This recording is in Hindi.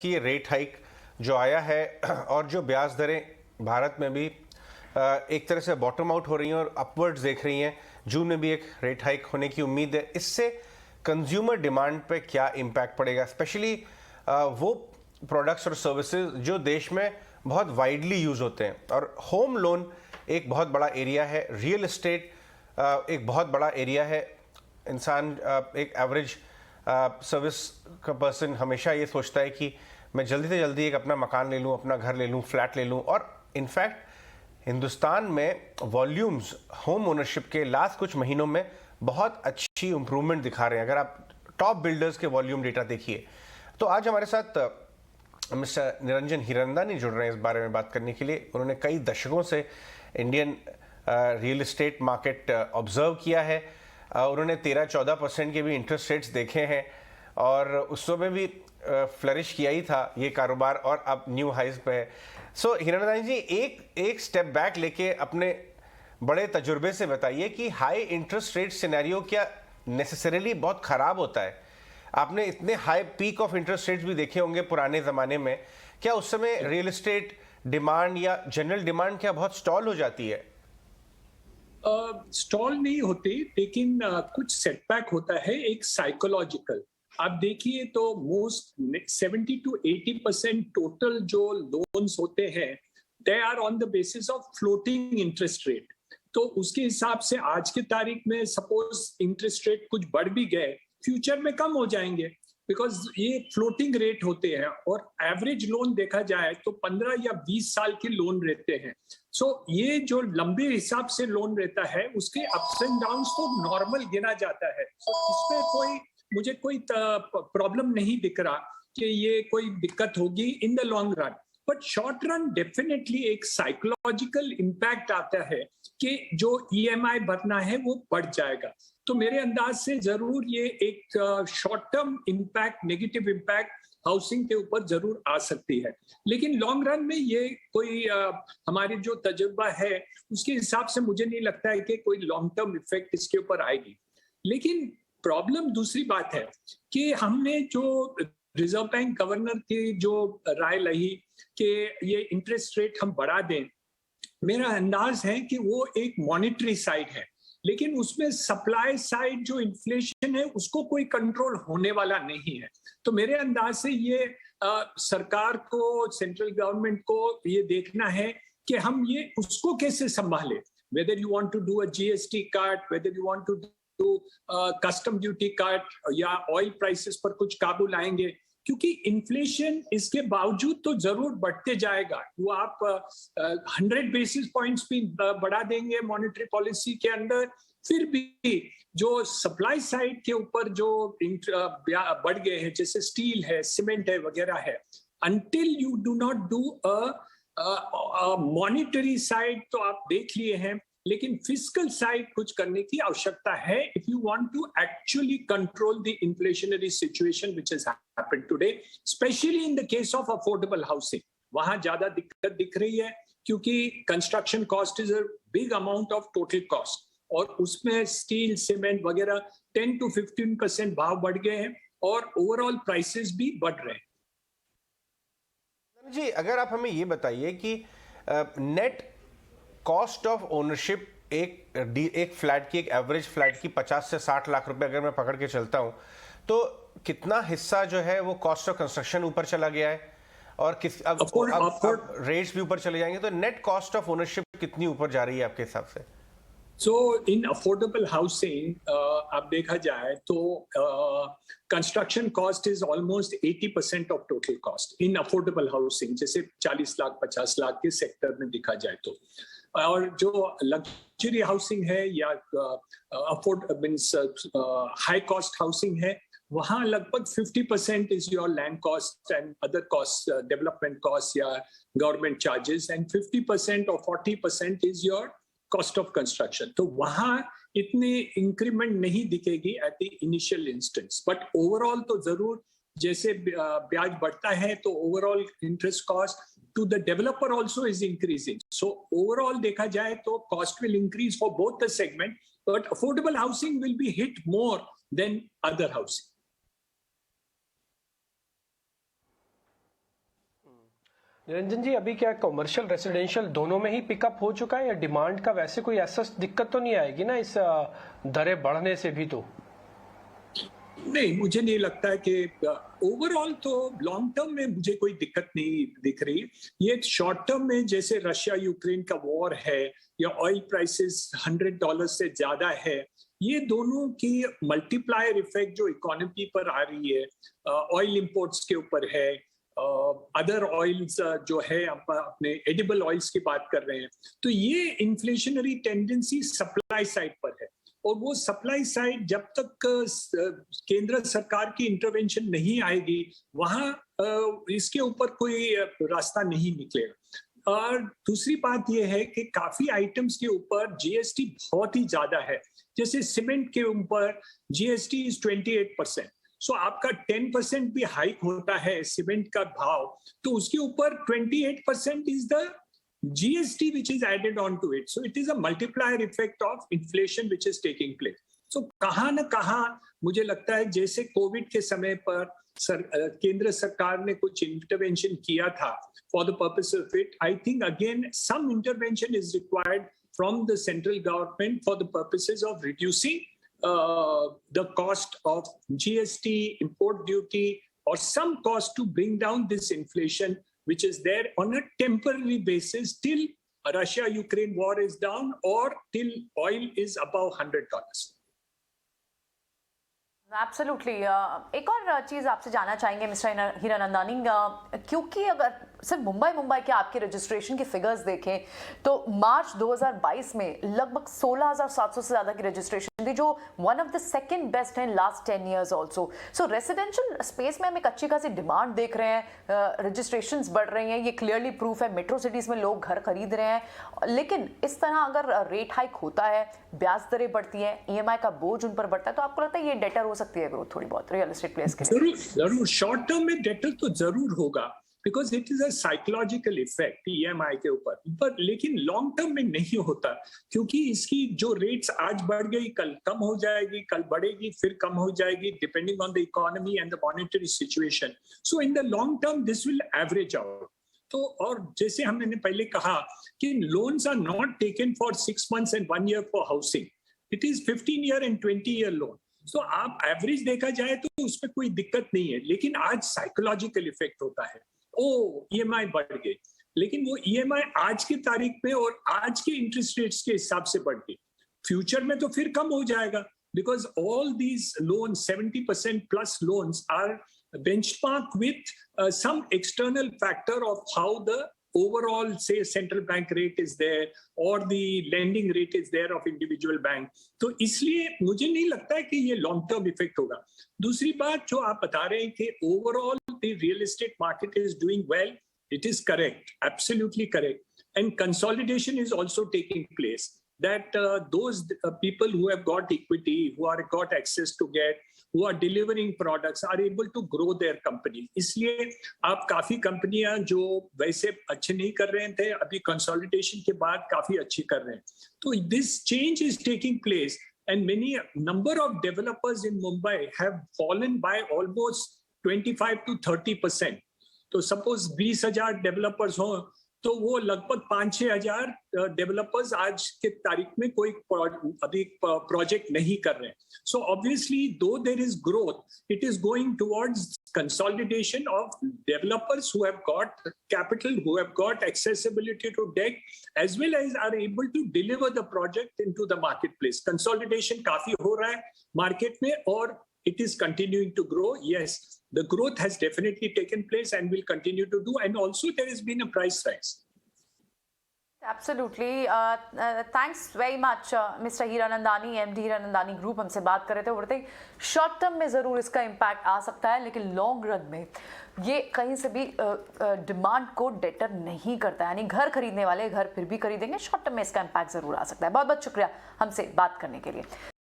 कि ये रेट हाइक जो आया है और जो ब्याज दरें भारत में भी एक तरह से बॉटम आउट हो रही हैं और अपवर्ड्स देख रही हैं। जून में भी एक रेट हाइक होने की उम्मीद है। इससे कंज्यूमर डिमांड पे क्या इम्पैक्ट पड़ेगा, स्पेशली वो प्रोडक्ट्स और सर्विसेज जो देश में बहुत वाइडली यूज़ होते हैं। और होम लोन एक बहुत बड़ा एरिया है, रियल एस्टेट एक बहुत बड़ा एरिया है। इंसान एक एवरेज सर्विस का पर्सन हमेशा ये सोचता है कि मैं जल्दी से जल्दी एक अपना मकान ले लूँ, अपना घर ले लूँ, फ्लैट ले लूँ। और इनफैक्ट हिंदुस्तान में वॉल्यूम्स होम ओनरशिप के लास्ट कुछ महीनों में बहुत अच्छी इंप्रूवमेंट दिखा रहे हैं। अगर आप टॉप बिल्डर्स के वॉल्यूम डेटा देखिए तो आज हमारे साथ मिस्टर निरंजन हीरनंदानी जुड़ रहे हैं इस बारे में बात करने के लिए। उन्होंने कई दशकों से Indian real estate market observe किया है। उन्होंने 13-14% के भी इंटरेस्ट रेट्स देखे हैं और उस समय भी फ्लरिश किया ही था ये कारोबार और अब न्यू हाइज पे है। सो हीरनंदानी जी, एक स्टेप बैक लेके अपने बड़े तजुर्बे से बताइए कि हाई इंटरेस्ट रेट सिनेरियो क्या नेसेसरीली बहुत ख़राब होता है? आपने इतने high peak of interest rates भी देखे होंगे पुराने ज़माने में। क्या उस समय रियल एस्टेट डिमांड या जनरल डिमांड क्या बहुत स्टॉल हो जाती है? स्टॉल नहीं होती, लेकिन कुछ सेटबैक होता है एक साइकोलॉजिकल। आप देखिए तो मोस्ट 70 to 80% टोटल जो लोन्स होते हैं they are on the basis of floating interest rate. तो उसके हिसाब से आज की तारीख में सपोज इंटरेस्ट रेट कुछ बढ़ भी गए, फ्यूचर में कम हो जाएंगे, बिकॉज ये फ्लोटिंग रेट होते हैं। और एवरेज लोन देखा जाए तो 15 या 20 साल के लोन रहते हैं। सो ये जो लंबे हिसाब से लोन रहता है उसके अप्स एंड डाउन्स तो नॉर्मल गिना जाता है। इसमें मुझे कोई प्रॉब्लम नहीं दिख रहा कि ये कोई दिक्कत होगी इन the long run. But short run definitely एक साइकोलॉजिकल इम्पैक्ट आता है कि जो ईएमआई भरना है वो बढ़ जाएगा। तो मेरे अंदाज से जरूर ये एक short term impact, negative impact housing के ऊपर जरूर आ सकती है। लेकिन लॉन्ग रन में ये कोई हमारी जो तजुर्बा है उसके हिसाब से मुझे नहीं लगता है कि कोई लॉन्ग टर्म इफेक्ट इसके ऊपर आएगी। लेकिन प्रॉब्लम दूसरी बात है कि हमने जो रिजर्व बैंक गवर्नर की जो राय ली कि ये इंटरेस्ट रेट हम बढ़ा दें, मेरा अंदाज है कि वो एक मॉनेटरी साइड है, लेकिन उसमें सप्लाई साइड जो इन्फ्लेशन है उसको कोई कंट्रोल होने वाला नहीं है। तो मेरे अंदाज से ये सरकार को, सेंट्रल गवर्नमेंट को ये देखना है कि हम ये उसको कैसे संभाले। Whether you want to do a GST cut, whether you want to do custom duty cut, या ऑयल प्राइसेस पर कुछ काबू लाएंगे, क्योंकि इन्फ्लेशन इसके बावजूद तो जरूर बढ़ते जाएगा। वो आप 100 बेसिस पॉइंट्स भी बढ़ा देंगे मॉनेटरी पॉलिसी के अंदर, फिर भी जो सप्लाई साइड के ऊपर जो बढ़ गए हैं, जैसे स्टील है, सीमेंट है वगैरह है, until you do not do a monetary side तो आप देख लिए हैं, लेकिन फिस्कल साइड कुछ करने की आवश्यकता है if you want to actually control the inflationary situation which has happened today, specially in the case of affordable housing. वहां ज्यादा दिक्कत दिख रही है क्योंकि construction cost is a big amount of total cost, और उसमें स्टील, सीमेंट वगैरह 10 to 15% भाव बढ़ गए हैं और ओवरऑल प्राइसेस भी बढ़ रहे हैं। जी, अगर आप हमें ये बताइए कि नेट कॉस्ट ऑफ ओनरशिप एक फ्लैट की, एक एवरेज फ्लैट की 50 से 60 लाख रुपए अगर मैं पकड़ के चलता हूं तो कितना हिस्सा जो है वो कॉस्ट ऑफ कंस्ट्रक्शन ऊपर चला गया है और अब रेट्स भी ऊपर चले जाएंगे, तो नेट कॉस्ट ऑफ ओनरशिप कितनी ऊपर जा रही है आपके हिसाब से? सो इन अफोर्डेबल हाउसिंग आप देखा जाए तो construction cost is almost 80% of total cost in affordable housing, जैसे 40 लाख 50 लाख के सेक्टर में देखा जाए तो। और जो लग्जरी हाउसिंग है या हाई कॉस्ट हाउसिंग है, वहां लगभग 50% is your land cost and other cost, development cost या गवर्नमेंट चार्जेस, एंड 50% और 40% is your cost of construction. तो वहां इतनी इंक्रीमेंट नहीं दिखेगी at the initial instance, but overall तो जरूर जैसे ब्याज बढ़ता है तो overall interest cost to the developer also is increasing. So overall देखा जाए तो cost will increase for both the segment, but affordable housing will be hit more than other housing. Niranjan ji, अभी क्या कमर्शियल रेसिडेंशियल दोनों में ही पिकअप हो चुका है, या डिमांड का वैसे कोई ऐसा दिक्कत तो नहीं आएगी ना इस दरें बढ़ने से भी? तो नहीं, मुझे नहीं लगता है कि ओवरऑल तो लॉन्ग टर्म में मुझे कोई दिक्कत नहीं दिख रही। ये शॉर्ट टर्म में जैसे रशिया यूक्रेन का वॉर है या ऑयल प्राइसेस $100 से ज्यादा है, ये दोनों की मल्टीप्लायर इफेक्ट जो इकोनॉमी पर आ रही है, ऑयल इंपोर्ट्स के ऊपर है, अदर ऑयल्स जो है अपने एडिबल ऑयल्स की बात कर रहे हैं, तो ये इन्फ्लेशनरी टेंडेंसी सप्लाई साइड पर है। और वो सप्लाई साइड जब तक केंद्र सरकार की इंटरवेंशन नहीं आएगी, वहां इसके ऊपर कोई रास्ता नहीं निकलेगा। और दूसरी बात यह है कि काफी आइटम्स के ऊपर जीएसटी बहुत ही ज्यादा है। जैसे सीमेंट के ऊपर जीएसटी इज 28%। सो आपका 10% भी हाइक होता है सीमेंट का भाव, तो उसके ऊपर 28% is the GST which is added on to it. So it is a multiplier effect of inflation which is taking place. So कहाँ न कहाँ मुझे लगता है जैसे कोविड के समय पर केंद्र सरकार ने कुछ इंटरवेंशन किया था for the purpose of it, I think again some intervention is required from the central government for the purposes of reducing the cost of GST, import duty, or some cost to bring down this inflation which is there on a temporary basis till Russia-Ukraine war is down or till oil is above $100. Absolutely. एक और चीज आपसे जानना चाहेंगे मिस्टर हीरानंदानी, क्योंकि अगर सिर्फ मुंबई के आपके रजिस्ट्रेशन के फिगर्स देखें तो मार्च 2022 में लगभग 16,700 से ज्यादा की रजिस्ट्रेशन थी, जो one of the second best है लास्ट 10 इयर्स ऑल्सो। सो रेसिडेंशियल स्पेस में हम एक अच्छी खासी डिमांड देख रहे हैं, रजिस्ट्रेशंस बढ़ रही हैं, ये क्लियरली प्रूफ है। मेट्रो सिटीज में लोग घर खरीद रहे हैं, लेकिन इस तरह अगर रेट हाइक होता है, ब्याज दरें बढ़ती हैं, ईएमआई का बोझ उन पर बढ़ता है, तो आपको लगता है ये डेटर हो सकती है ग्रोथ थोड़ी बहुत रियल एस्टेट प्लेस के लिए? जरूर शॉर्ट टर्म में डेटर तो जरूर होगा, because it is a psychological effect EMI के ऊपर, पर लेकिन लॉन्ग टर्म में नहीं होता, क्योंकि इसकी जो रेट्स आज बढ़ गई कल कम हो जाएगी, कल बढ़ेगी फिर कम हो जाएगी, depending on the economy and the monetary situation. So in the long term this will average out. तो और जैसे हमने पहले कहा कि loans are not taken for 6 months and 1 year for housing, it is 15 year and 20 year loan. So आप एवरेज देखा जाए तो उसमें कोई दिक्कत नहीं है, लेकिन आज साइकोलॉजिकल इफेक्ट होता है, ओ ईएमआई बढ़ गई, लेकिन वो ईएमआई आज की तारीख में और आज के इंटरेस्ट रेट्स के हिसाब से बढ़ गई, फ्यूचर में तो फिर कम हो जाएगा, because all these loan 70% plus loans are benchmarked with some external factor of how the overall say central bank rate is there or the lending rate is there of individual bank. तो इसलिए मुझे नहीं लगता है कि ये लॉन्ग टर्म इफेक्ट होगा। दूसरी बात जो आप बता रहे हैं कि overall the real estate market is doing well, it is correct, absolutely correct, and consolidation is also taking place, that those people who have got equity, who are got access to get, who are delivering products are able to grow their company. इसलिए आप काफी कंपनियां जो वैसे अच्छे नहीं कर रहे थे अभी कंसोलिडेशन के बाद काफी अच्छी कर रहे हैं। तो this change is taking place and many number of developers in Mumbai have fallen by almost 25 to 30%. तो सपोज 20,000 डेवलपर्स हों तो वो लगभग 5-6 हजार डेवलपर्स आज के तारीख में कोई अभी प्रोजेक्ट नहीं कर रहे हैं। So obviously though there is growth, it is going towards consolidation of developers who have got capital, who have got accessibility to date, as well as are able to deliver the project into the market place. Consolidation काफी हो रहा है मार्केट में और it is continuing to grow. Yes, the growth has definitely taken place and will continue to do, and also there has been a price rise. Absolutely. Thanks very much, Mr. Hiranandani, MD Hiranandani Group हमसे बात कर रहे थे। बोलते शॉर्ट टर्म में ज़रूर इसका इम्पैक्ट आ सकता है, लेकिन लॉन्ग रन में ये कहीं से भी डिमांड को डेटर नहीं करता है, यानी घर खरीदने वाले घर फिर भी खरीदेंगे, शॉर्ट टर्म में इसका इम्पैक्ट ज़रूर आ सकता है। बहुत बहुत शुक्रिया हमसे बात करने के लिए।